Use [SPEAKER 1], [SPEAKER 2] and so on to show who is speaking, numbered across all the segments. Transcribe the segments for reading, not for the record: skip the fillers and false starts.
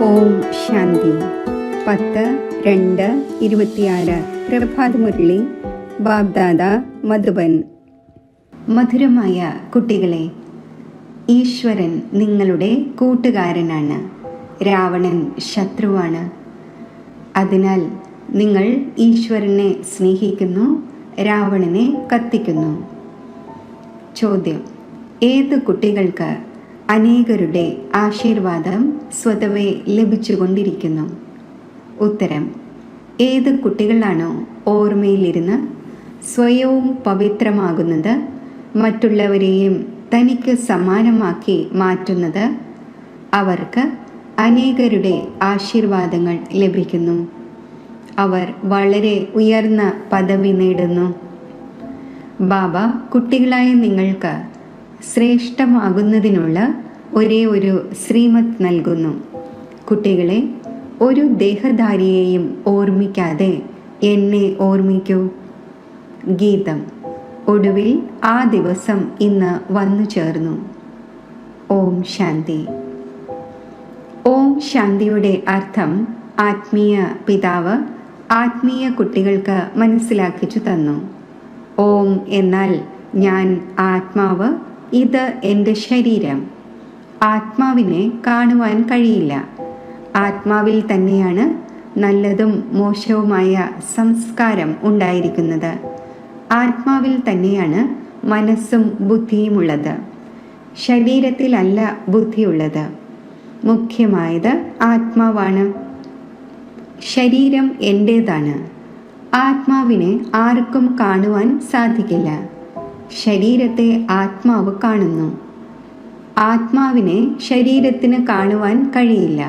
[SPEAKER 1] ഓം ശാന്തി. 10/2/26 പ്രഭാതമുരളി ബാബ്ദാദ മധുബൻ. മധുരമായ കുട്ടികളെ, ഈശ്വരൻ നിങ്ങളുടെ കൂട്ടുകാരനാണ്. രാവണൻ ശത്രുവാണ്. അതിനാൽ നിങ്ങൾ ഈശ്വരനെ സ്നേഹിക്കുന്നു, രാവണനെ കത്തിക്കുന്നു. ചോദ്യം: ഏത് കുട്ടികൾക്ക് അനേകരുടെ ആശീർവാദം സ്വതവേ ലഭിച്ചുകൊണ്ടിരിക്കുന്നു? ഉത്തരം: ഏത് കുട്ടികളാണോ ഓർമ്മയിലിരുന്ന് സ്വയവും പവിത്രമാകുന്നത്, മറ്റുള്ളവരെയും തനിക്ക് സമാനമാക്കി മാറ്റുന്നത്, അവർക്ക് അനേകരുടെ ആശീർവാദങ്ങൾ ലഭിക്കുന്നു. അവർ വളരെ ഉയർന്ന പദവി നേടുന്നു. ബാബ കുട്ടികളായ നിങ്ങൾക്ക് ശ്രേഷ്ഠമാകുന്നതിനുള്ള ഒരേ ഒരു ശ്രീമത്ത് നൽകുന്നു. കുട്ടികളെ, ഒരു ദേഹധാരിയെയും ഓർമ്മിക്കാതെ എന്നെ ഓർമ്മിക്കൂ. ഗീതം. ഒടുവിൽ ആ ദിവസം ഇന്ന് വന്നു ചേർന്നു. ഓം ശാന്തി. ഓം ശാന്തിയുടെ അർത്ഥം ആത്മീയ പിതാവ് ആത്മീയ കുട്ടികൾക്ക് മനസ്സിലാക്കിച്ചു തന്നു. ഓം എന്നാൽ ഞാൻ ആത്മാവ്, ഇത് എൻ്റെ ശരീരം. ആത്മാവിനെ കാണുവാൻ കഴിയില്ല. ആത്മാവിൽ തന്നെയാണ് നല്ലതും മോശവുമായ സംസ്കാരം ഉണ്ടായിരിക്കുന്നത്. ആത്മാവിൽ തന്നെയാണ് മനസ്സും ബുദ്ധിയുമുള്ളത്. ശരീരത്തിലല്ല ബുദ്ധിയുള്ളത്. മുഖ്യമായത് ആത്മാവാണ്. ശരീരം എൻ്റേതാണ്. ആത്മാവിനെ ആർക്കും കാണുവാൻ സാധിക്കില്ല. ശരീരത്തെ ആത്മാവ് കാണുന്നു. ആത്മാവിനെ ശരീരത്തിന് കാണുവാൻ കഴിയില്ല.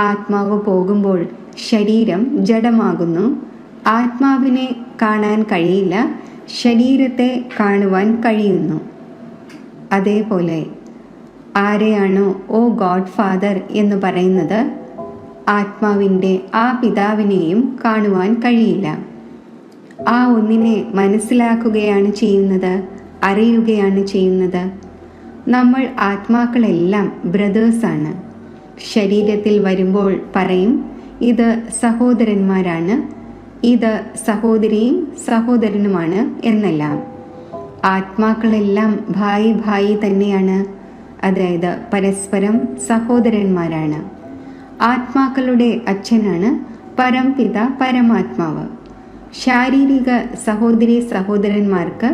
[SPEAKER 1] ആത്മാവ് പോകുമ്പോൾ ശരീരം ജഡമാകുന്നു. ആത്മാവിനെ കാണാൻ കഴിയില്ല, ശരീരത്തെ കാണുവാൻ കഴിയുന്നു. അതേപോലെ ആരെയാണോ ഓ ഗോഡ് ഫാദർ എന്ന് പറയുന്നത്, ആത്മാവിൻ്റെ ആ പിതാവിനെയും കാണുവാൻ കഴിയില്ല. ആ ഒന്നിനെ മനസ്സിലാക്കുകയാണ് ചെയ്യുന്നത്, അറിയുകയാണ് ചെയ്യുന്നത്. നമ്മൾ ആത്മാക്കളെല്ലാം ബ്രദേഴ്സാണ്. ശരീരത്തിൽ വരുമ്പോൾ പറയും ഇത് സഹോദരന്മാരാണ്, ഇത് സഹോദരിയും സഹോദരനുമാണ് എന്നെല്ലാം. ആത്മാക്കളെല്ലാം ഭായി ഭായി തന്നെയാണ്, അതായത് പരസ്പരം സഹോദരന്മാരാണ്. ആത്മാക്കളുടെ അച്ഛനാണ് പരംപിത പരമാത്മാവ്. ശാരീരിക സഹോദരി സഹോദരന്മാർക്ക്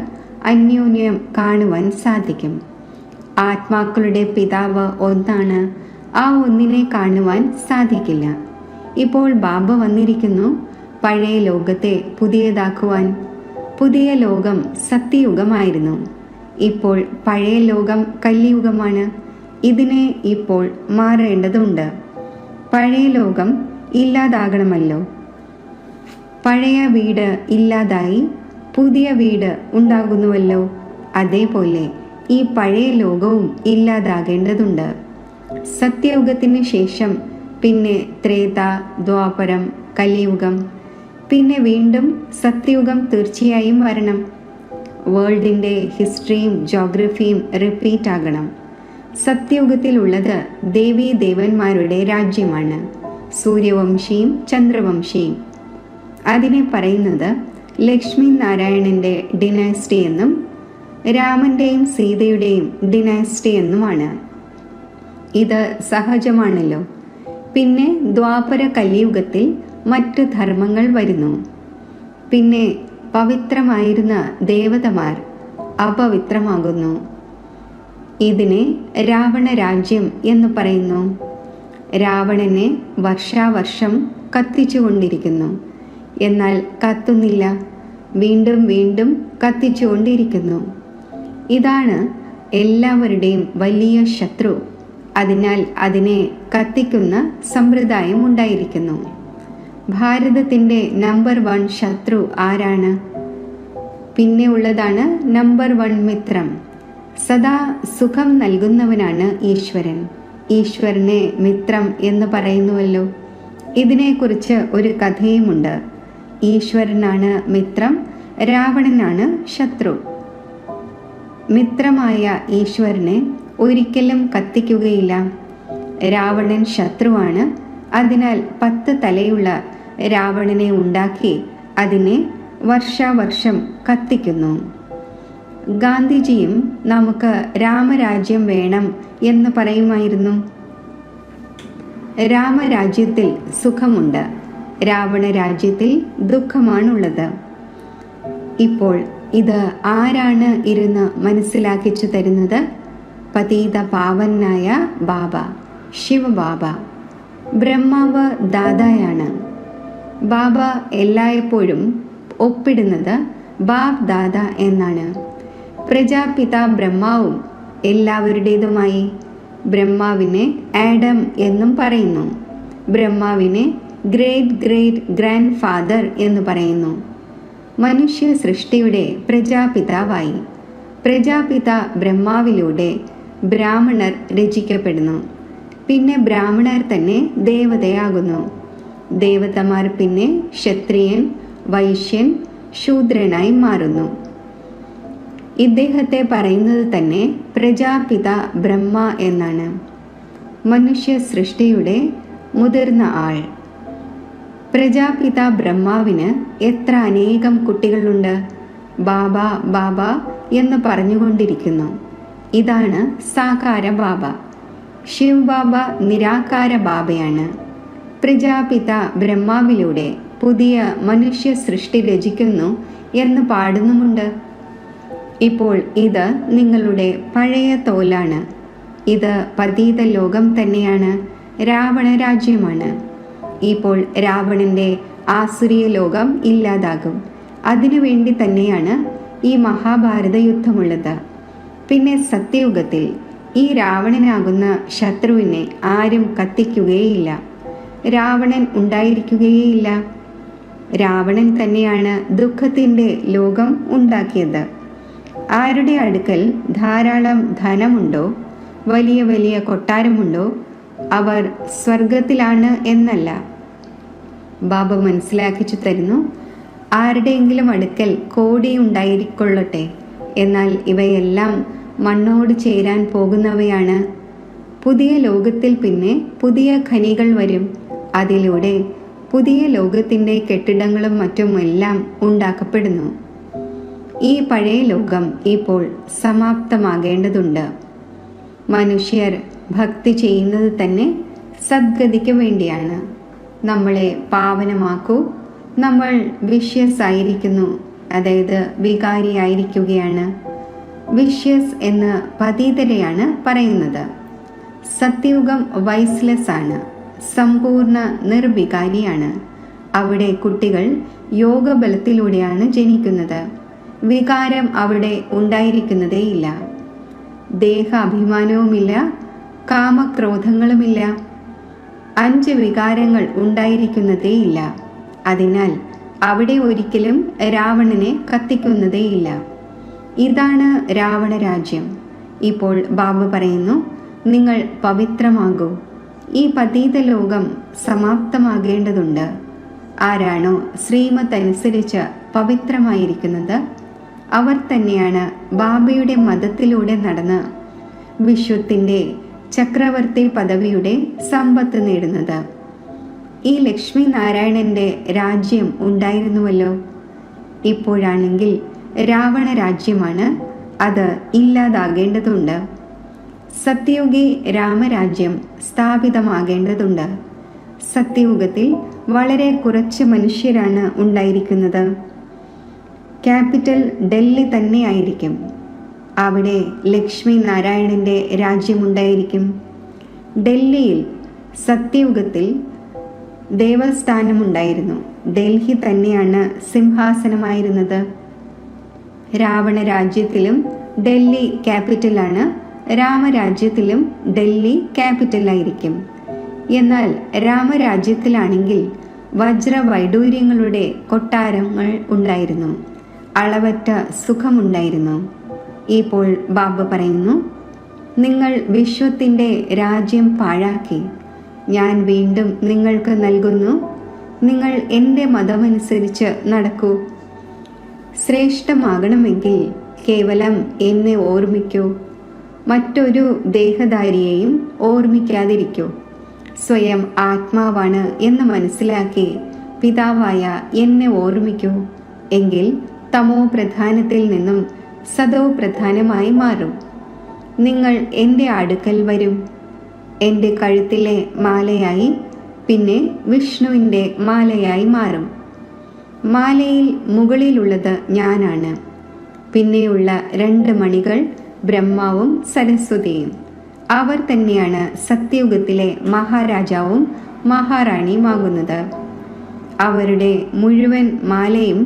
[SPEAKER 1] അന്യോന്യം കാണുവാൻ സാധിക്കും. ആത്മാക്കളുടെ പിതാവ് ഒന്നാണ്. ആ ഒന്നിനെ കാണുവാൻ സാധിക്കില്ല. ഇപ്പോൾ ബാബ വന്നിരിക്കുന്നു പഴയ ലോകത്തെ പുതിയതാക്കുവാൻ. പുതിയ ലോകം സത്യയുഗമായിരുന്നു. ഇപ്പോൾ പഴയ ലോകം കലിയുഗമാണ്. ഇതിനെ ഇപ്പോൾ മാറേണ്ടതുണ്ട്. പഴയ ലോകം ഇല്ലാതാകണമല്ലോ. പഴയ വീട് ഇല്ലാതായി പുതിയ വീട് ഉണ്ടാകുന്നുവല്ലോ. അതേപോലെ ഈ പഴയ ലോകവും ഇല്ലാതാകേണ്ടതുണ്ട്. സത്യയുഗത്തിന് ശേഷം പിന്നെ ത്രേത, ദ്വാപരം, കലിയുഗം, പിന്നെ വീണ്ടും സത്യയുഗം തീർച്ചയായും വരണം. വേൾഡിൻ്റെ ഹിസ്റ്ററിയും ജോഗ്രഫിയും റിപ്പീറ്റ് ആകണം. സത്യയുഗത്തിലുള്ളത് ദേവീ ദേവന്മാരുടെ രാജ്യമാണ്, സൂര്യവംശിയും ചന്ദ്രവംശിയും. അതിനെ പറയുന്നത് ലക്ഷ്മി നാരായണൻ്റെ ഡിനാസ്റ്റി എന്നും രാമൻ്റെയും സീതയുടെയും ഡിനാസ്റ്റി എന്നുമാണ്. ഇത് സഹജമാണല്ലോ. പിന്നെ ദ്വാപര കലിയുഗത്തിൽ മറ്റു ധർമ്മങ്ങൾ വരുന്നു. പിന്നെ പവിത്രമായിരുന്ന ദേവതമാർ അപവിത്രമാകുന്നു. ഇതിനെ രാവണ രാജ്യം എന്ന് പറയുന്നു. രാവണനെ വർഷാവർഷം കത്തിച്ചുകൊണ്ടിരിക്കുന്നു. എന്നാൽ കത്തുന്നില്ല, വീണ്ടും വീണ്ടും കത്തിച്ചുകൊണ്ടിരിക്കുന്നു. ഇതാണ് എല്ലാവരുടെയും വലിയ ശത്രു. അതിനാൽ അതിനെ കത്തിക്കുന്ന സമ്പ്രദായം ഉണ്ടായിരിക്കുന്നു. ഭാരതത്തിൻ്റെ നമ്പർ 1 ശത്രു ആരാണ്? പിന്നെ ഉള്ളതാണ് നമ്പർ 1 മിത്രം. സദാ സുഖം നൽകുന്നവനാണ് ഈശ്വരൻ. ഈശ്വരനെ മിത്രം എന്ന് പറയുന്നുവല്ലോ. ഇതിനെക്കുറിച്ച് ഒരു കഥയുമുണ്ട്. ഈശ്വരനാണ് മിത്രം, രാവണനാണ് ശത്രു. മിത്രമായ ഈശ്വരനെ ഒരിക്കലും കത്തിക്കുകയില്ല. രാവണൻ ശത്രുവാണ്. അതിനാൽ 10 തലയുള്ള രാവണനെ ഉണ്ടാക്കി അതിനെ വർഷാവർഷം കത്തിക്കുന്നു. ഗാന്ധിജിയും നമുക്ക് രാമരാജ്യം വേണം എന്ന് പറയുമായിരുന്നു. രാമരാജ്യത്തിൽ സുഖമുണ്ട്, രാവണ രാജ്യത്തിൽ ദുഃഖമാണുള്ളത്. ഇപ്പോൾ ഇത് ആരാണ് ഇരുന്ന് മനസ്സിലാക്കിച്ചു തരുന്നത്? പതീത പാവനായ ബാബ, ശിവബാബ. ബ്രഹ്മാവ് ദാദായാണ്. ബാബ എല്ലായ്പ്പോഴും ഒപ്പിടുന്നത് ബാബ് ദാദ എന്നാണ്. പ്രജാപിത ബ്രഹ്മാവും എല്ലാവരുടേതുമായി. ബ്രഹ്മാവിനെ ആഡം എന്നും പറയുന്നു. ബ്രഹ്മാവിനെ ഗ്രേറ്റ് ഗ്രേറ്റ് ഗ്രാൻഡ് ഫാദർ എന്ന് പറയുന്നു. മനുഷ്യ സൃഷ്ടിയുടെ പ്രജാപിതാവായി. പ്രജാപിത ബ്രഹ്മാവിലൂടെ ബ്രാഹ്മണർ രചിക്കപ്പെടുന്നു. പിന്നെ ബ്രാഹ്മണർ തന്നെ ദേവതയാകുന്നു. ദേവതമാർ പിന്നെ ക്ഷത്രിയൻ, വൈശ്യൻ, ശൂദ്രനായി മാറുന്നു. ഇദ്ദേഹത്തെ പറയുന്നത് തന്നെ പ്രജാപിത ബ്രഹ്മ എന്നാണ്. മനുഷ്യ സൃഷ്ടിയുടെ മുതിർന്ന ആൾ. പ്രജാപിത ബ്രഹ്മാവിന് എത്ര അനേകം കുട്ടികളുണ്ട്. ബാബ ബാബ എന്ന് പറഞ്ഞുകൊണ്ടിരിക്കുന്നു. ഇതാണ് സാകാര ബാബ. ശിവബാബ നിരാകാര ബാബയാണ്. പ്രജാപിത ബ്രഹ്മാവിലൂടെ പുതിയ മനുഷ്യ സൃഷ്ടി രചിക്കുന്നു എന്ന് പാടുന്നുമുണ്ട്. ഇപ്പോൾ ഇത് നിങ്ങളുടെ പഴയ തോലാണ്. ഇത് പതീത ലോകം തന്നെയാണ്, രാവണ രാജ്യമാണ്. ഇപ്പോൾ രാവണന്റെ ആസുരീയ ലോകം ഇല്ലാതാകും. അതിനുവേണ്ടി തന്നെയാണ് ഈ മഹാഭാരത യുദ്ധമുള്ളത്. പിന്നെ സത്യയുഗത്തിൽ ഈ രാവണനാകുന്ന ശത്രുവിനെ ആരും കത്തിക്കുകയില്ല. രാവണൻ ഉണ്ടായിരിക്കുകയില്ല. രാവണൻ തന്നെയാണ് ദുഃഖത്തിൻ്റെ ലോകം ഉണ്ടാക്കിയത്. ആരുടെ അടുക്കൽ ധാരാളം ധനമുണ്ടോ, വലിയ വലിയ കൊട്ടാരമുണ്ടോ, അവർ സ്വർഗത്തിലാണ് എന്നല്ല. ബാബ മനസ്സിലാക്കിച്ചു തരുന്നു, ആരുടെയെങ്കിലും അടുക്കൽ കോടി ഉണ്ടായിരിക്കൊള്ളട്ടെ, എന്നാൽ ഇവയെല്ലാം മണ്ണോട് ചേരാൻ പോകുന്നവയാണ്. പുതിയ ലോകത്തിൽ പിന്നെ പുതിയ ഖനികൾ വരും. അതിലൂടെ പുതിയ ലോകത്തിൻ്റെ കെട്ടിടങ്ങളും മറ്റുമെല്ലാം ഉണ്ടാക്കപ്പെടുന്നു. ഈ പഴയ ലോകം ഇപ്പോൾ സമാപ്തമാകേണ്ടതുണ്ട്. മനുഷ്യർ ഭക്തി ചെയ്യുന്നത് തന്നെ സദ്ഗതിക്ക് വേണ്ടിയാണ്. നമ്മളെ പാവനമാക്കൂ. നമ്മൾ വിഷ്യസ് ആയിരിക്കുന്നു, അതായത് വികാരിയായിരിക്കുകയാണ്. വിഷ്യസ് എന്ന് പതീതരെയാണ് പറയുന്നത്. സത്യയുഗം വൈസ്ലെസ് ആണ്, സമ്പൂർണ്ണ നിർവികാരിയാണ്. അവിടെ കുട്ടികൾ യോഗബലത്തിലൂടെയാണ് ജനിക്കുന്നത്. വികാരം അവിടെ ഉണ്ടായിരിക്കുന്നതേയില്ല. ദേഹാഭിമാനവുമില്ല, കാമക്രോധങ്ങളുമില്ല. 5 വികാരങ്ങൾ ഉണ്ടായിരിക്കുന്നതേയില്ല. അതിനാൽ അവിടെ ഒരിക്കലും രാവണനെ കത്തിക്കുന്നതേയില്ല. ഇതാണ് രാവണ രാജ്യം. ഇപ്പോൾ ബാബ പറയുന്നു, നിങ്ങൾ പവിത്രമാകൂ. ഈ പതീത ലോകം സമാപ്തമാകേണ്ടതുണ്ട്. ആരാണോ ശ്രീമത്ത് അനുസരിച്ച് പവിത്രമായിരിക്കുന്നത് അവർ തന്നെയാണ് ബാബയുടെ മതത്തിലൂടെ നടന്ന് വിശ്വത്തിൻ്റെ ചക്രവർത്തി പദവിയുടെ സമ്പത്ത് നേടുന്നത്. ഈ ലക്ഷ്മി നാരായണന്റെ രാജ്യം ഉണ്ടായിരുന്നുവല്ലോ. ഇപ്പോഴാണെങ്കിൽ രാവണ രാജ്യമാണ്. അത് ഇല്ലാതാകേണ്ടതുണ്ട്. സത്യയുഗി രാമരാജ്യം സ്ഥാപിതമാകേണ്ടതുണ്ട്. സത്യയുഗത്തിൽ വളരെ കുറച്ച് മനുഷ്യരാണ് ഉണ്ടായിരിക്കുന്നത്. ക്യാപിറ്റൽ ഡൽഹി തന്നെയായിരിക്കും. അവിടെ ലക്ഷ്മി നാരായണന്റെ രാജ്യമുണ്ടായിരിക്കും. ഡൽഹിയിൽ സത്യയുഗത്തിൽ ദേവസ്ഥാനമുണ്ടായിരുന്നു. ഡൽഹി തന്നെയാണ് സിംഹാസനമായിരുന്നത്. രാവണ രാജ്യത്തിലും ഡൽഹി ക്യാപിറ്റലാണ്. രാമരാജ്യത്തിലും ഡൽഹി ക്യാപിറ്റലായിരിക്കും. എന്നാൽ രാമരാജ്യത്തിലാണെങ്കിൽ വജ്രവൈഡൂര്യങ്ങളുടെ കൊട്ടാരങ്ങൾ ഉണ്ടായിരുന്നു. അളവറ്റ സുഖമുണ്ടായിരുന്നു. ഇപ്പോൾ ബാബ പറയുന്നു, നിങ്ങൾ വിശ്വത്തിൻ്റെ രാജ്യം പാഴാക്കി. ഞാൻ വീണ്ടും നിങ്ങൾക്ക് നൽകുന്നു. നിങ്ങൾ എൻ്റെ മതമനുസരിച്ച് നടക്കൂ. ശ്രേഷ്ഠമാകണമെങ്കിൽ കേവലം എന്നെ ഓർമ്മിക്കൂ. മറ്റൊരു ദേഹധാരിയെയും ഓർമ്മിക്കാതിരിക്കൂ. സ്വയം ആത്മാവാണ് എന്ന് മനസ്സിലാക്കി പിതാവായ എന്നെ ഓർമ്മിക്കൂ. എങ്കിൽ തമോ പ്രധാനത്തിൽ നിന്നും സതോ പ്രധാനമായി മാറും. നിങ്ങൾ എൻ്റെ അടുക്കൽ വരും. എൻ്റെ കഴുത്തിലെ മാലയായി പിന്നെ വിഷ്ണുവിൻ്റെ മാലയായി മാറും. മാലയിൽ മുകളിലുള്ളത് ഞാനാണ്. പിന്നെയുള്ള 2 മണികൾ ബ്രഹ്മാവും സരസ്വതിയും. അവർ തന്നെയാണ് സത്യയുഗത്തിലെ മഹാരാജാവും മഹാറാണിയുമാകുന്നത്. അവരുടെ മുഴുവൻ മാലയും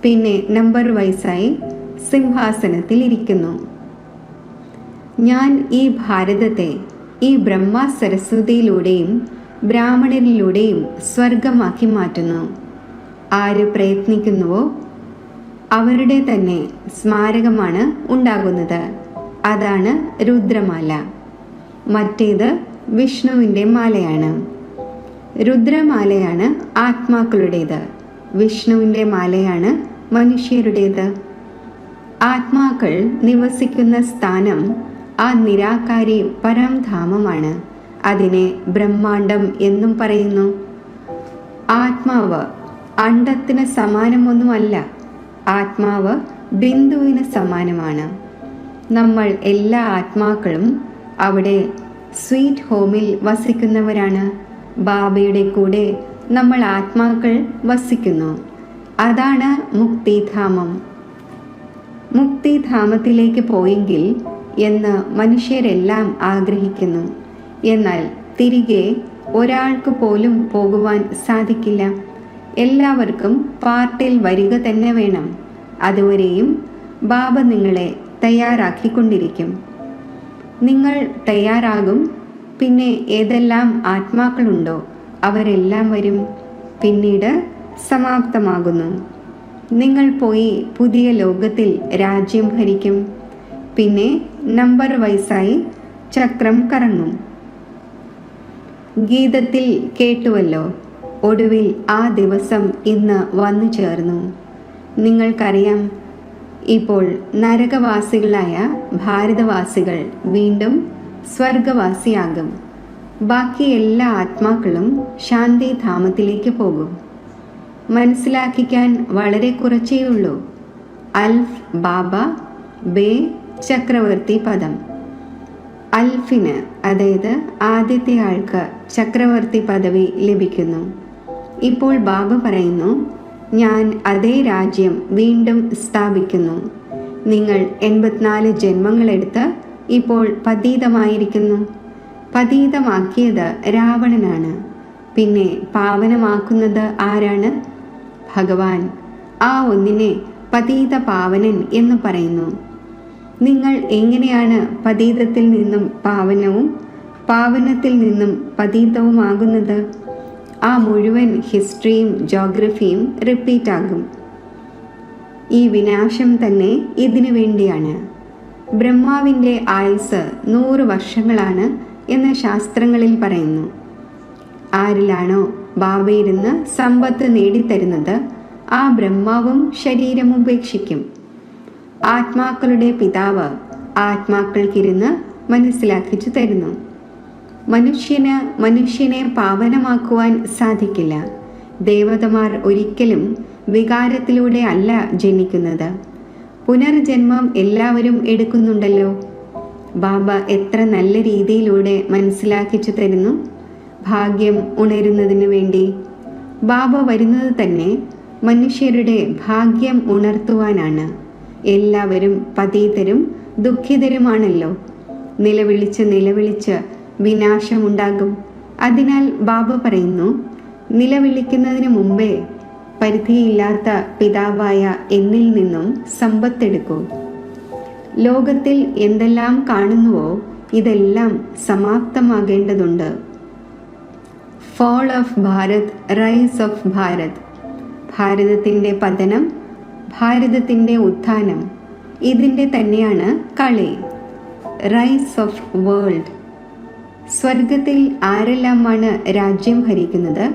[SPEAKER 1] പിന്നെ നമ്പർ വൈസായി സിംഹാസനത്തിൽ ഇരിക്കുന്നു. ഞാൻ ഈ ഭാരതത്തെ ഈ ബ്രഹ്മ സരസ്വതിയിലൂടെയും ബ്രാഹ്മണരിലൂടെയും സ്വർഗമാക്കി മാറ്റുന്നു. ആര് പ്രയത്നിക്കുന്നുവോ അവരുടെ തന്നെ സ്മാരകമാണ് ഉണ്ടാകുന്നത്. അതാണ് രുദ്രമാല. മറ്റേത് വിഷ്ണുവിൻ്റെ മാലയാണ്. രുദ്രമാലയാണ് ആത്മാക്കളുടേത്. വിഷ്ണുവിൻ്റെ മാലയാണ് മനുഷ്യരുടേത്. ആത്മാക്കൾ നിവസിക്കുന്ന സ്ഥാനം ആ നിരാകാരി പരംധാമമാണ്. അതിനെ ബ്രഹ്മാണ്ടം എന്നും പറയുന്നു. ആത്മാവ് അണ്ടത്തിന് സമാനമൊന്നുമല്ല. ആത്മാവ് ബിന്ദുവിന് സമാനമാണ്. നമ്മൾ എല്ലാ ആത്മാക്കളും അവിടെ സ്വീറ്റ് ഹോമിൽ വസിക്കുന്നവരാണ്. ബാബയുടെ കൂടെ നമ്മൾ ആത്മാക്കൾ വസിക്കുന്നു. അതാണ് മുക്തിധാമം. മുക്തിധാമത്തിലേക്ക് പോയെങ്കിൽ എന്ന് മനുഷ്യരെല്ലാം ആഗ്രഹിക്കുന്നു. എന്നാൽ തിരികെ ഒരാൾക്ക് പോലും പോകുവാൻ സാധിക്കില്ല. എല്ലാവർക്കും പാർട്ടിൽ വരിക തന്നെ വേണം. അതുവരെയും ബാബ നിങ്ങളെ തയ്യാറാക്കിക്കൊണ്ടിരിക്കും. നിങ്ങൾ തയ്യാറാകും. പിന്നെ ഏതെല്ലാം ആത്മാക്കളുണ്ടോ അവരെല്ലാം വരും. പിന്നീട് സമാപ്തമാകുന്നു. നിങ്ങൾ പോയി പുതിയ ലോകത്തിൽ രാജ്യം ഭരിക്കും. പിന്നെ നമ്പർ വൈസായി ചക്രം കറങ്ങും. ഗീതത്തിൽ കേട്ടുവല്ലോ, ഒടുവിൽ ആ ദിവസം ഇന്ന് വന്നു ചേർന്നു. നിങ്ങൾക്കറിയാം, ഇപ്പോൾ നരകവാസികളായ ഭാരതവാസികൾ വീണ്ടും സ്വർഗവാസിയാകും. ബാക്കി എല്ലാ ആത്മാക്കളും ശാന്തിധാമത്തിലേക്ക് പോകും. മനസ്സിലാക്കിക്കാൻ വളരെ കുറച്ചേ ഉള്ളൂ. അൽഫ് ബാബ, ബേ ചക്രവർത്തി പദം. അൽഫിന്, അതായത് ആദ്യത്തെ ആൾക്ക് ചക്രവർത്തി പദവി ലഭിക്കുന്നു. ഇപ്പോൾ ബാബ പറയുന്നു, ഞാൻ അതേ രാജ്യം വീണ്ടും സ്ഥാപിക്കുന്നു. നിങ്ങൾ 84 ജന്മങ്ങളെടുത്ത് ഇപ്പോൾ പതീതമായിരിക്കുന്നു. പതീതമാക്കിയത് രാവണനാണ്. പിന്നെ പാവനമാക്കുന്നത് ആരാണ്? ഭഗവാൻ. ആ ഒന്നിനെ പതീത പാവനൻ എന്ന് പറയുന്നു. നിങ്ങൾ എങ്ങനെയാണ് പതീതത്തിൽ നിന്നും പാവനവും പാവനത്തിൽ നിന്നും പതീതവുമാകുന്നത്? ആ മുഴുവൻ ഹിസ്റ്ററിയും ജോഗ്രഫിയും റിപ്പീറ്റ് ആകും. ഈ വിനാശം തന്നെ ഇതിനു വേണ്ടിയാണ്. ബ്രഹ്മാവിൻ്റെ ആയുസ് 100 വർഷങ്ങളാണ് എന്ന് ശാസ്ത്രങ്ങളിൽ പറയുന്നു. ആരിലാണോ ബാബയിരുന്ന് സമ്പത്ത് നേടിത്തരുന്നത് ആ ബ്രഹ്മാവും ശരീരം ഉപേക്ഷിക്കും. ആത്മാക്കളുടെ പിതാവ് ആത്മാക്കൾക്കിരുന്ന് മനസ്സിലാക്കിച്ചു തരുന്നു. മനുഷ്യനെ പാവനമാക്കുവാൻ സാധിക്കില്ല. ദേവതമാർ ഒരിക്കലും വികാരത്തിലൂടെ അല്ല ജനിക്കുന്നത്. പുനർജന്മം എല്ലാവരും എടുക്കുന്നുണ്ടല്ലോ. ബാബ എത്ര നല്ല രീതിയിലൂടെ മനസ്സിലാക്കിച്ചു തരുന്നു. ഭാഗ്യം ഉണരുന്നതിന് വേണ്ടി ബാബ വരുന്നത് തന്നെ മനുഷ്യരുടെ ഭാഗ്യം ഉണർത്തുവാനാണ്. എല്ലാവരും പതീതരും ദുഃഖിതരുമാണല്ലോ. നിലവിളിച്ച് വിനാശമുണ്ടാകും. അതിനാൽ ബാബ പറയുന്നു, നിലവിളിക്കുന്നതിന് മുമ്പേ പരിധിയില്ലാത്ത പിതാവായ എന്നിൽ നിന്നും സമ്പത്തെടുക്കൂ. ലോകത്തിൽ എന്തെല്ലാം കാണുന്നുവോ ഇതെല്ലാം സമാപ്തമാകേണ്ടതുണ്ട്. Fall of Bharat, rise of Bharat. ഭാരതത്തിൻ്റെ പതനം, ഭാരതത്തിൻ്റെ ഉത്ഥാനം, ഇതിൻ്റെ തന്നെയാണ് കളി. Rise of world. സ്വർഗത്തിൽ ആരെല്ലാമാണ് രാജ്യം ഭരിക്കുന്നത്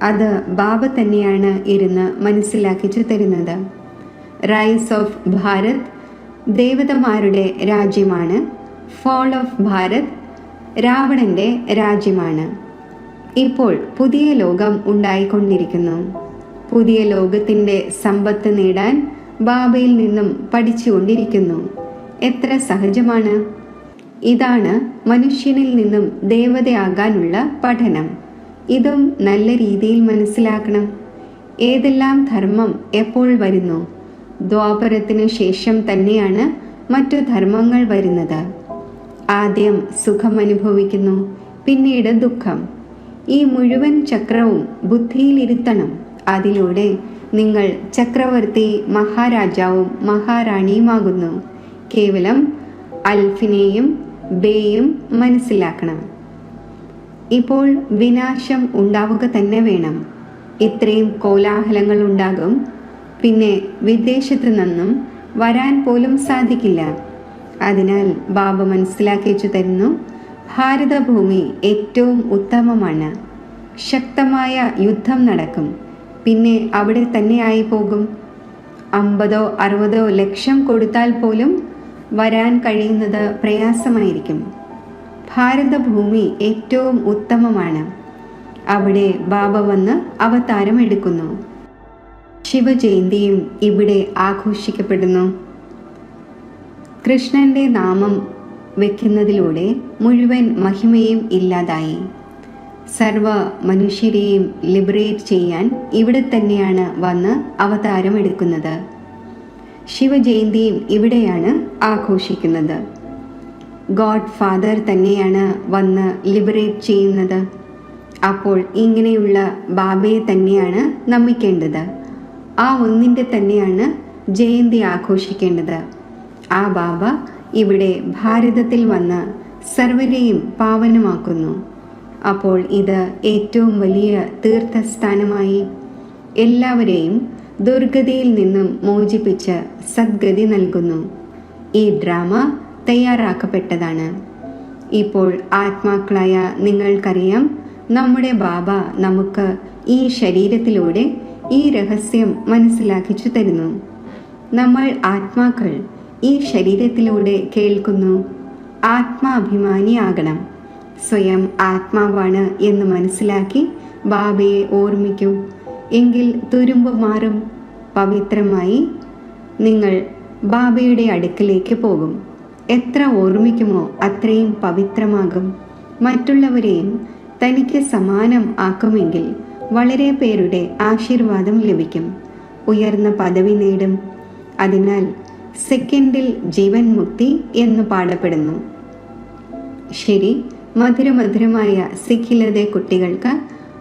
[SPEAKER 1] അത് ബാബ തന്നെയാണ് ഇരുന്ന് മനസ്സിലാക്കിച്ചു തരുന്നത്. റൈസ് ഓഫ് ഭാരത്, ദേവതമാരുടെ രാജ്യമാണ്. ഫോൾ ഓഫ് ഭാരത് രാവണന്റെ രാജ്യമാണ്. ഇപ്പോൾ പുതിയ ലോകം ഉണ്ടായിക്കൊണ്ടിരിക്കുന്നു. പുതിയ ലോകത്തിൻ്റെ സമ്പത്ത് നേടാൻ ബാബയിൽ നിന്നും പഠിച്ചുകൊണ്ടിരിക്കുന്നു. എത്ര സഹജമാണ്! ഇതാണ് മനുഷ്യനിൽ നിന്നും ദേവതയാകാനുള്ള പഠനം. ഇതും നല്ല രീതിയിൽ മനസ്സിലാക്കണം. ഏതെല്ലാം ധർമ്മം എപ്പോൾ വരുന്നു? ദ്വാപരത്തിനു ശേഷം തന്നെയാണ് മറ്റു ധർമ്മങ്ങൾ വരുന്നത്. ആദ്യം സുഖം അനുഭവിക്കുന്നു, പിന്നീട് ദുഃഖം. ഈ മുഴുവൻ ചക്രവും ബുദ്ധിയിലിരുത്തണം. അതിലൂടെ നിങ്ങൾ ചക്രവർത്തി, മഹാരാജാവും മഹാറാണിയുമാകുന്നു. കേവലം അൽഫിനെയും ബേയും മനസ്സിലാക്കണം. ഇപ്പോൾ വിനാശം ഉണ്ടാവുക തന്നെ വേണം. ഇത്രയും കോലാഹലങ്ങൾ ഉണ്ടാകും. പിന്നെ വിദേശത്തു നിന്നും വരാൻ പോലും സാധിക്കില്ല. അതിനാൽ ബാബ മനസ്സിലാക്കിച്ചു തരുന്നു, ഭാരതഭൂമി ഏറ്റവും ഉത്തമമാണ്. ശക്തമായ യുദ്ധം നടക്കും. പിന്നെ അവിടെ തന്നെ ആയി പോകും. 50-60 ലക്ഷം കൊടുത്താൽ പോലും വരാൻ കഴിയുന്നത് പ്രയാസമായിരിക്കും. ഭാരതഭൂമി ഏറ്റവും ഉത്തമമാണ്. അവിടെ ബാബ വന്ന് അവതാരം എടുക്കുന്നു. ശിവജയന്തിയും ഇവിടെ ആഘോഷിക്കപ്പെടുന്നു. കൃഷ്ണന്റെ നാമം വയ്ക്കുന്നതിലൂടെ മുഴുവൻ മഹിമയും ഇല്ലാതായി. സർവ മനുഷ്യരെയും ലിബറേറ്റ് ചെയ്യാൻ ഇവിടെ തന്നെയാണ് വന്ന് അവതാരം എടുക്കുന്നത്. ശിവജയന്തിയും ഇവിടെയാണ് ആഘോഷിക്കുന്നത്. ഗോഡ് ഫാദർ തന്നെയാണ് വന്ന് ലിബറേറ്റ് ചെയ്യുന്നത്. അപ്പോൾ ഇങ്ങനെയുള്ള ബാബയെ തന്നെയാണ് നമിക്കേണ്ടത്. ആ ഒന്നിൻ്റെ തന്നെയാണ് ജയന്തി ആഘോഷിക്കേണ്ടത്. ആ ബാബ ഇവിടെ ഭാരതത്തിൽ വന്ന് സർവരെയും പാവനമാക്കുന്നു. അപ്പോൾ ഇത് ഏറ്റവും വലിയ തീർത്ഥസ്ഥാനമായി എല്ലാവരെയും ദുർഗതിയിൽ നിന്നും മോചിപ്പിച്ച് സദ്ഗതി നൽകുന്നു. ഈ ഡ്രാമ തയ്യാറാക്കപ്പെട്ടതാണ്. ഇപ്പോൾ ആത്മാക്കളായ നിങ്ങൾക്കറിയാം, നമ്മുടെ ബാബ നമുക്ക് ഈ ശരീരത്തിലൂടെ ഈ രഹസ്യം മനസ്സിലാക്കിച്ചു തരുന്നു. നമ്മൾ ആത്മാക്കൾ ഈ ശരീരത്തിലൂടെ കേൾക്കുന്നു. ആത്മാഭിമാനിയാകണം. സ്വയം ആത്മാവാണ് എന്ന് മനസ്സിലാക്കി ബാബയെ ഓർമ്മിക്കൂ. എങ്കിൽ തുരുമ്പ് മാറും. പവിത്രമായി നിങ്ങൾ ബാബയുടെ അടുക്കിലേക്ക് പോകും. എത്ര ഓർമ്മിക്കുമോ അത്രയും പവിത്രമാകും. മറ്റുള്ളവരെയും തനിക്ക് സമാനം ആക്കുമെങ്കിൽ വളരെ പേരുടെ ആശീർവാദം ലഭിക്കും. ഉയർന്ന പദവി നേടും. അതിനാൽ സെക്കൻഡിൽ ജീവൻ മുക്തി എന്ന് പാടപ്പെടുന്നു. ശരി, മധുരമധുരമായ സിഖിലതെ കുട്ടികൾക്ക്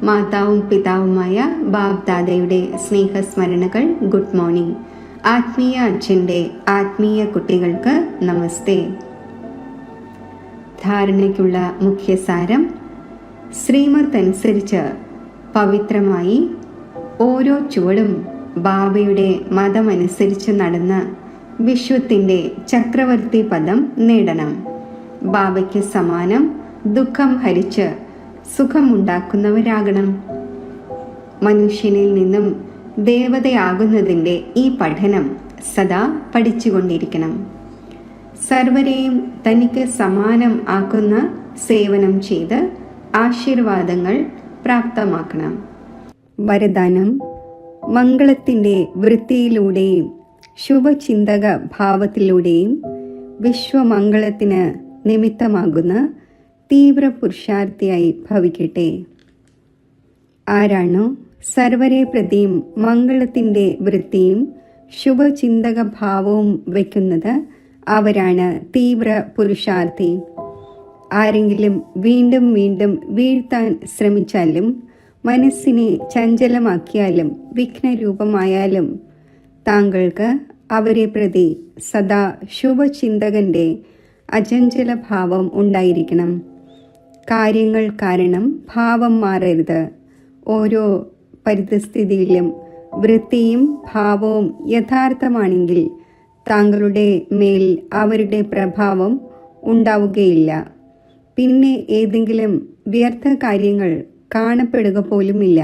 [SPEAKER 1] മാതാവും പിതാവുമായ ബാബ് ദാദയുടെ സ്നേഹസ്മരണകൾ. Good morning. ആത്മീയ അച്ഛൻ്റെ ആത്മീയ കുട്ടികൾക്ക് നമസ്തേ. ധാരണയ്ക്കുള്ള മുഖ്യസാരം: ശ്രീമത്ത് അനുസരിച്ച് പവിത്രമായി ഓരോ ചുവടും ബാബയുടെ മതമനുസരിച്ച് നടന്ന് വിശ്വത്തിൻ്റെ ചക്രവർത്തി പദം നേടണം. ബാബയ്ക്ക് സമാനം ദുഃഖം ഹരിച്ച് സുഖമുണ്ടാക്കുന്നവരാകണം. മനുഷ്യനിൽ നിന്നും ദേവതയാകുന്നതിൻ്റെ ഈ പഠനം സദാ പഠിച്ചുകൊണ്ടിരിക്കണം. സർവരെയും തനിക്ക് സമാനം ആക്കുന്ന സേവനം ചെയ്ത് ആശീർവാദങ്ങൾ പ്രാപ്തമാക്കണം. വരദാനം: മംഗളത്തിൻ്റെ വൃത്തിയിലൂടെയും ശുഭചിന്തക ഭാവത്തിലൂടെയും വിശ്വമംഗളത്തിന് നിമിത്തമാകുന്ന തീവ്ര പുരുഷാർത്ഥിയായി ഭവിക്കട്ടെ. ആരാണോ സർവരെ പ്രതിയും മംഗളത്തിൻ്റെ വൃത്തിയും ശുഭചിന്തക ഭാവവും വയ്ക്കുന്നത് അവരാണ് തീവ്ര പുരുഷാർത്ഥി. ആരെങ്കിലും വീണ്ടും വീണ്ടും വീഴ്ത്താൻ ശ്രമിച്ചാലും മനസ്സിനെ ചഞ്ചലമാക്കിയാലും വിഘ്നരൂപമായാലും താങ്കൾക്ക് അവരെ പ്രതി സദാ ശുഭചിന്തകൻ്റെ അചഞ്ചല ഭാവം ഉണ്ടായിരിക്കണം. കാര്യങ്ങൾ കാരണം ഭാവം മാറരുത്. ഓരോ പരിതസ്ഥിതിയിലും വൃത്തിയും ഭാവവും യഥാർത്ഥമാണെങ്കിൽ താങ്കളുടെ മേൽ അവരുടെ പ്രഭാവം ഉണ്ടാവുകയില്ല. പിന്നെ ഏതെങ്കിലും വ്യർത്ഥ കാര്യങ്ങൾ കാണപ്പെടുക പോലുമില്ല.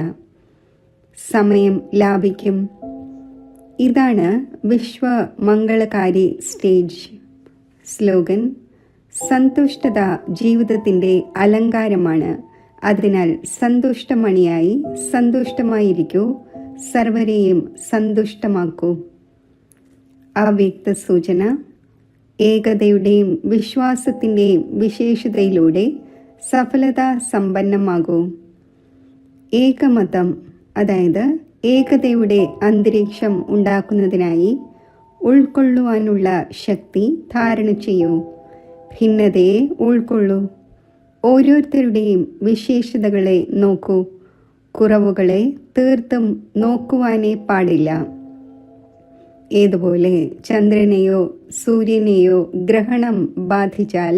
[SPEAKER 1] സമയം ലാഭിക്കും. ഇതാണ് വിശ്വമംഗളകാരി സ്റ്റേജ്. സ്ലോഗൻ: സന്തുഷ്ടത ജീവിതത്തിൻ്റെ അലങ്കാരമാണ്. അതിനാൽ സന്തുഷ്ടമണിയായി സന്തുഷ്ടമായിരിക്കൂ, സർവരെയും സന്തുഷ്ടമാക്കൂ. അവ്യക്ത സൂചന: ഏകതയുടെയും വിശ്വാസത്തിൻ്റെയും വിശേഷതയിലൂടെ സഫലത സമ്പന്നമാകൂ. ഏകമതം, അതായത് ഏകതയുടെ അന്തരീക്ഷം ഉണ്ടാക്കുന്നതിനായി ഉൾക്കൊള്ളുവാനുള്ള ശക്തി ധാരണ ചെയ്യൂ. ഭിന്നതയെ ഉൾക്കൊള്ളൂ. ഓരോരുത്തരുടെയും വിശേഷതകളെ നോക്കൂ. കുറവുകളെ തീർത്തും നോക്കുവാനേ പാടില്ല. ഏതുപോലെ ചന്ദ്രനെയോ സൂര്യനെയോ ഗ്രഹണം ബാധിച്ചാൽ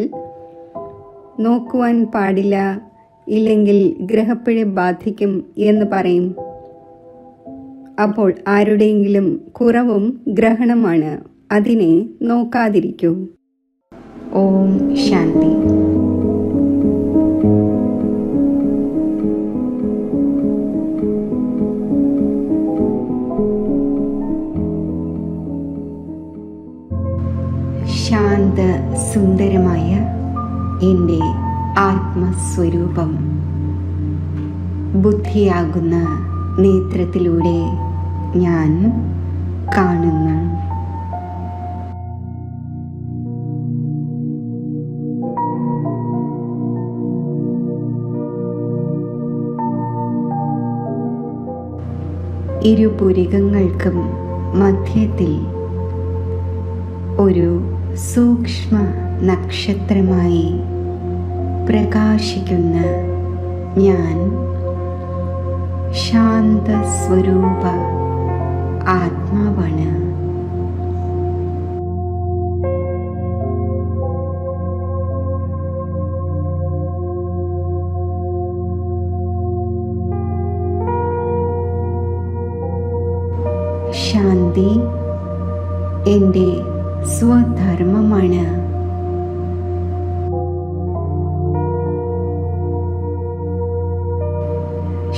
[SPEAKER 1] നോക്കുവാൻ പാടില്ല, ഇല്ലെങ്കിൽ ഗ്രഹപ്പിഴ ബാധിക്കും എന്ന് പറയും. അപ്പോൾ ആരുടെയെങ്കിലും കുറവും ഗ്രഹണമാണ്, അതിനെ നോക്കാതിരിക്കൂ. ഓം ശാന്തി. ശാന്ത സുന്ദരമായ എൻ്റെ ആത്മസ്വരൂപം ബുദ്ധിയാകുന്ന നേത്രത്തിലൂടെ ഞാൻ കാണുന്നു. ഇരുപുരികങ്ങൾക്കും മധ്യത്തിൽ ഒരു സൂക്ഷ്മ നക്ഷത്രമായി പ്രകാശിക്കുന്ന ഞാൻ ശാന്തസ്വരൂപ ആത്മാവാണ്. ശാന്തി എൻ്റെ സ്വധർമ്മമാണ്.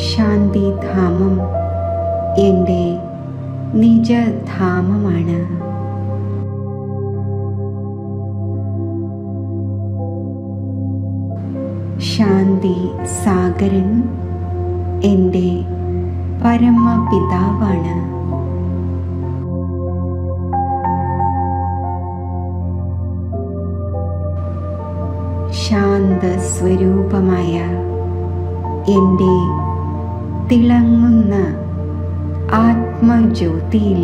[SPEAKER 1] ശാന്തിധാമം എൻ്റെ നിജധാമമാണ്. ശാന്തി സാഗരൻ എൻ്റെ പരമപിതാവാണ്. ശാന്തസ്വരൂപമായ എൻ്റെ തിളങ്ങുന്ന ആത്മജ്യോതിയിൽ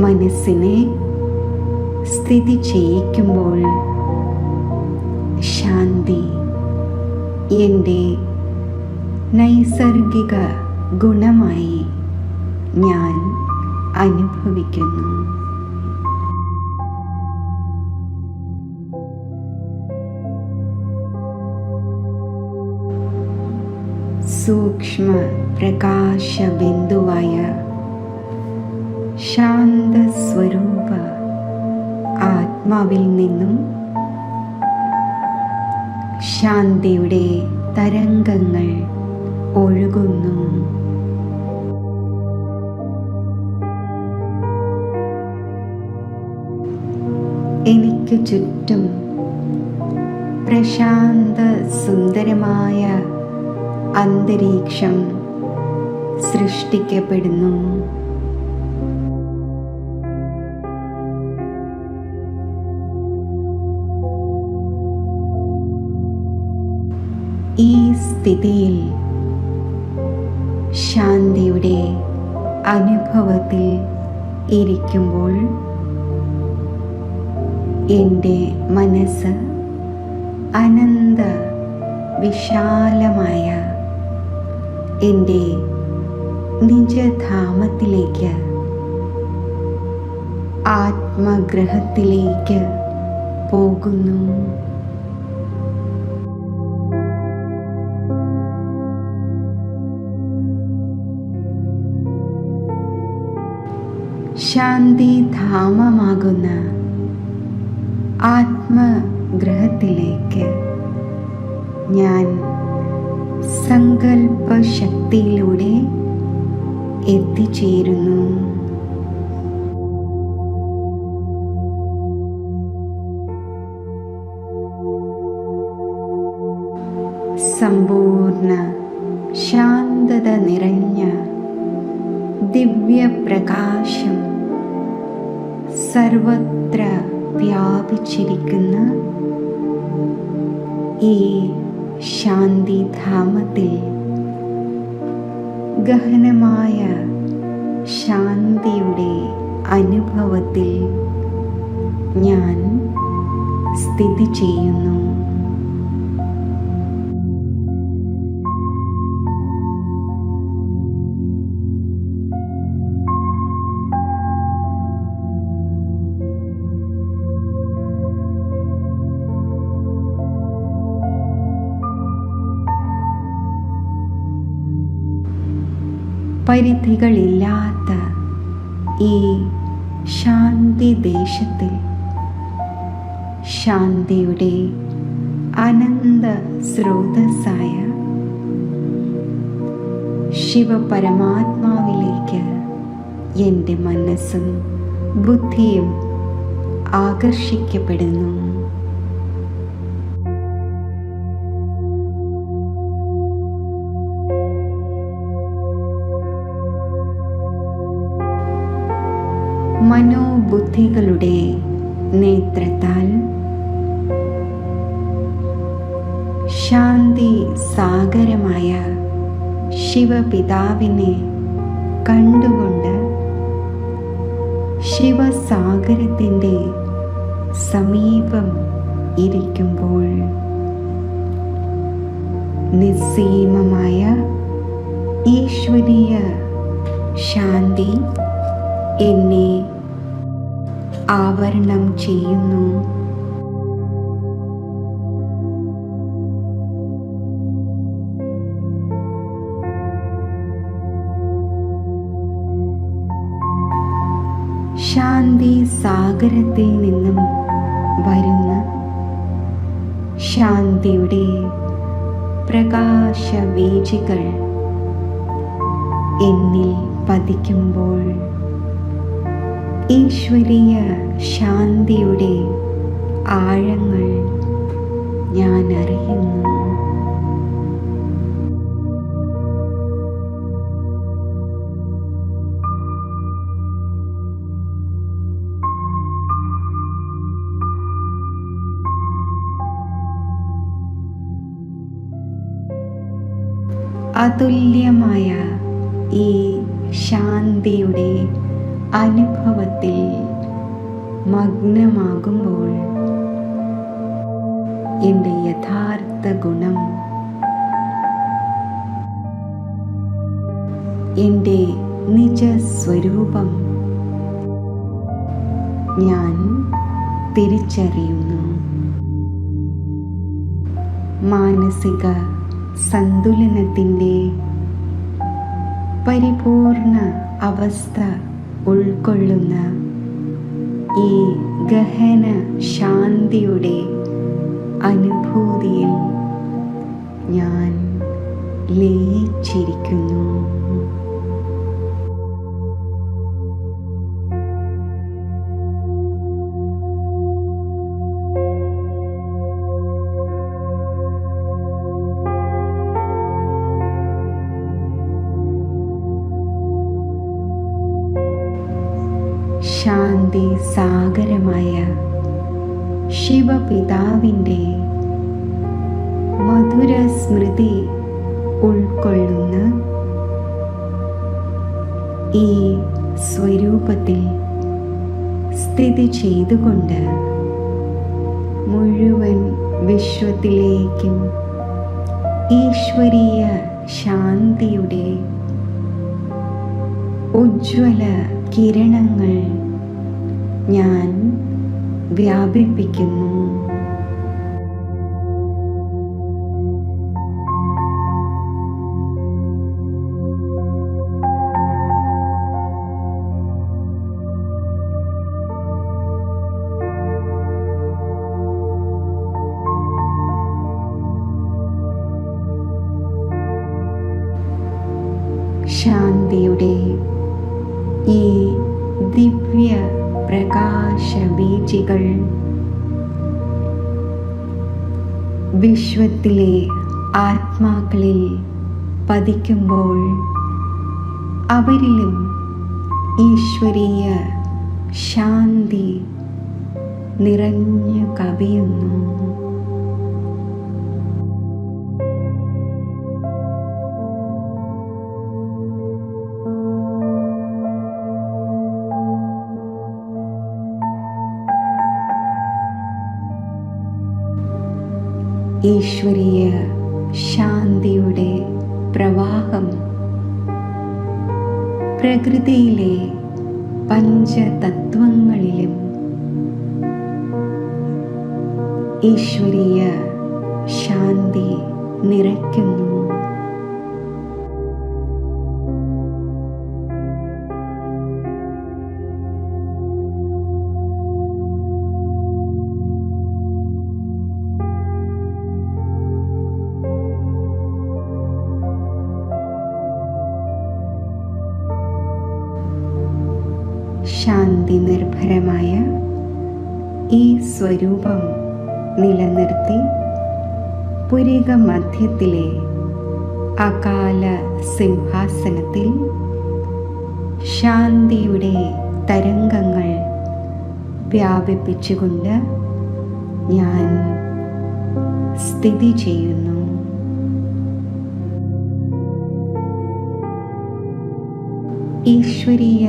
[SPEAKER 1] മനസ്സിനെ സ്ഥിതി ചെയ്യിക്കുമ്പോൾ ശാന്തി എൻ്റെ നൈസർഗിക ഗുണമായി ഞാൻ അനുഭവിക്കുന്നു. സൂക്ഷ്മ പ്രകാശബിന്ദുവായ ശാന്തസ്വരൂപ ആത്മാവിൽ നിന്നും ശാന്തിയുടെ തരംഗങ്ങൾ ഒഴുകുന്നു. എനിക്ക് ചുറ്റും പ്രശാന്ത സുന്ദരമായ അന്തരീക്ഷം സൃഷ്ടിക്കപ്പെടുന്നു. ഈ സ്ഥിതിയിൽ ശാന്തിയുടെ അനുഭവത്തിൽ ഇരിക്കുമ്പോൾ എൻ്റെ മനസ്സ് അനന്ത വിശാലമായ എൻ്റെ നിജധാമത്തിലേക്ക്, ആത്മഗ്രഹത്തിലേക്ക് പോകുന്നു. ശാന്തിധാമമാകുന്ന ആത്മഗ്രഹത്തിലേക്ക് ഞാൻ സങ്കല്പശക്തിയിലൂടെ എത്തിച്ചേരുന്നു. സമ്പൂർണ്ണ ശാന്തത നിറഞ്ഞ ദിവ്യപ്രകാശം സർവത്ര വ്യാപിച്ചിരിക്കുന്ന ഈ ശാന്തിധാമത്തിൽ ഗഹനമായ ശാന്തിയുടെ അനുഭവത്തിൽ ഞാൻ സ്ഥിതി ചെയ്യുന്നു. പരിധികളില്ലാത്ത ഈ ശാന്തി ദേശത്തിൽ ശാന്തിയുടെ അനന്ത സ്രോതസ്സായ ശിവപരമാത്മാവിലേക്ക് എൻ്റെ മനസ്സും ബുദ്ധിയും ആകർഷിക്കപ്പെടുന്നു. മനോബുദ്ധികളുടെ നേത്രത്താൽ ശാന്തി സാഗരമായ ശിവപിതാവിനെ കണ്ടുകൊണ്ട് ശിവസാഗരത്തിൻ്റെ സമീപം ഇരിക്കുമ്പോൾ നിസ്സീമമായ ഈശ്വരീയ ശാന്തി എന്നെ ആവരണം ചെയ്യുന്നു. ശാന്തി സാഗരത്തിൽ നിന്നും വരുന്ന ശാന്തിയുടെ പ്രകാശവീചികൾ എന്നിൽ പതിക്കുമ്പോൾ ഈശ്വരീയ ശാന്തിയുടെ ആഴങ്ങൾ ഞാൻ അറിയുന്നു. അതുല്യമായ ഈ ശാന്തിയുടെ അനുഭവത്തിൽ മഗ്നമാകുമ്പോൾ എൻ്റെ യഥാർത്ഥ ഗുണം, എൻ്റെ നിജസ്വരൂപം ഞാൻ തിരിച്ചറിയുന്നു. മാനസിക സന്തുലനത്തിൻ്റെ പരിപൂർണ അവസ്ഥ ഉൾക്കൊള്ളുന്ന ഈ ഗഹന ശാന്തിയുടെ അനുഭൂതിയിൽ ഞാൻ ലയിച്ചിരിക്കുന്നു. ശാന്തി സാഗരമായ ശിവപിതാവിൻ്റെ മധുര സ്മൃതി ഉൾക്കൊള്ളുന്ന ഈ സ്വരൂപത്തിൽ സ്ഥിതി ചെയ്തുകൊണ്ട് മുഴുവൻ വിശ്വത്തിലേക്കും ഈശ്വരീയ ശാന്തിയുടെ ഉജ്ജ്വല കിരണങ്ങൾ ഞാൻ വ്യാപിപ്പിക്കുന്നു. ശാന്തിയുടെ ഈ ദിവ്യ പ്രകാശബീജികൾ വിശ്വത്തിലെ ആത്മാക്കളിൽ പതിക്കുമ്പോൾ അവരിലും ഈശ്വരീയ ശാന്തി നിറഞ്ഞു കവിയുന്നു. ഈശ്വരീയ ശാന്തിയുടെ പ്രവാഹം പ്രകൃതിയിലെ പഞ്ചതത്വങ്ങളിലും ഈശ്വരീയ ശാന്തി നിറയ്ക്കുന്നു. ശാന്തി നിർഭരമായ ഈ സ്വരൂപം നിലനിർത്തി പുരിക മധ്യത്തിലെ അകാല സിംഹാസനത്തിൽ ശാന്തിയുടെ തരംഗങ്ങൾ വ്യാപിപ്പിച്ചുകൊണ്ട് ഞാൻ സ്ഥിതി ചെയ്യുന്നു. ഈശ്വരീയ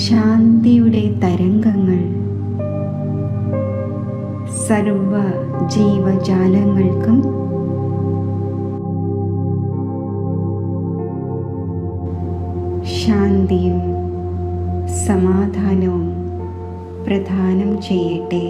[SPEAKER 1] ശാന്തിയുടെ തരംഗങ്ങൾ സർവ ജീവജാലങ്ങൾക്കും ശാന്തിയും സമാധാനവും പ്രദാനം ചെയ്യട്ടെ.